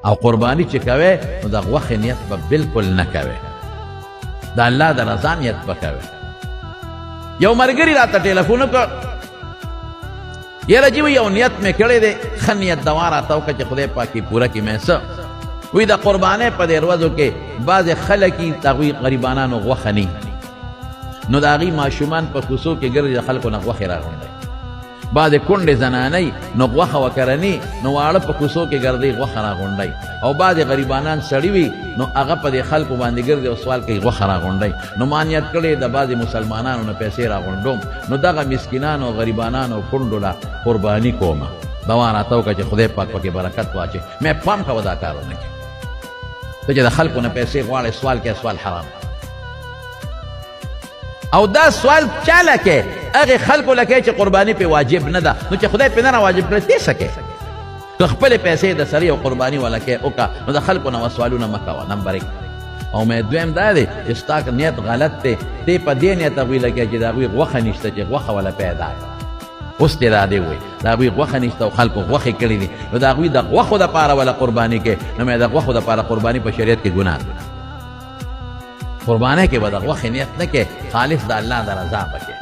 او قربانی چې کوي نو د غوښې نیت به بالکل نه کوي، د الله د رضا نیت به کوي. یو ملګري راته ټلیفون وکړ، یاره جي یو نیت مې کړی دی، ښه نیت دوا راته وکړه چې خدای پاک یې پوره کړي. مې څه وایي د قربانۍ په دې ورځو کې بعضې خلک یي د هغوی غریبانانو غوښه ني، نو د هغوی ماشومان په کوڅو کې ګرځي، د خلکو نه غوښې راغونډوي. بعضې کونډې زنانۍ نو غوښه وکرني، نو واړه په کوڅو کې ګرځي غوښه راغونډوي. او بعضې غریبانان سړي وي نو هغه په دې خلکو باندې ګرځي او سوال کوي غوښه راغونډوي. نو ما نیت کړی د بعضې مسلمانانو نه پیسې راغونډوم، نو دغه مسکینانو او غریبانانو او کونډو له قرباني کومه. دوا راته وکړه چې خدای پاک پکې برکت واچي. مې پام کوه دا کار ونه کړي، ته چې د خلکو نه پیسې غواړې سوال کې سوال حرام. او دا سوال چا لکه هغې خلکو لکه چې قرباني پې واجب نه ده، نو چې خدای پې نه را واجب کړی تی څه کوې؟ که خپلې پیسې د سړي او قرباني ولکې وکړه نو د خلکو نه سوالونه مه کوه. نمبر 1. او مې دویم دا دی چې ستا نیت غلط دی، تی په دې نیت هغوی لګیا چې د هغوی غوښه نشته چې غوښه وله پیدا کړه. اوس دې دا دی وایي د هغوی غوښه نشته او خلکو غوښې کړي دي، نو د هغوی د غوښو دپاره وله قرباني کې، نو مې د غوښو دپاره قرباني په شریعت کې ګناه ده. قربانۍ کې به د غوښې نیت نه کې، خالص د الله د رضا پکې.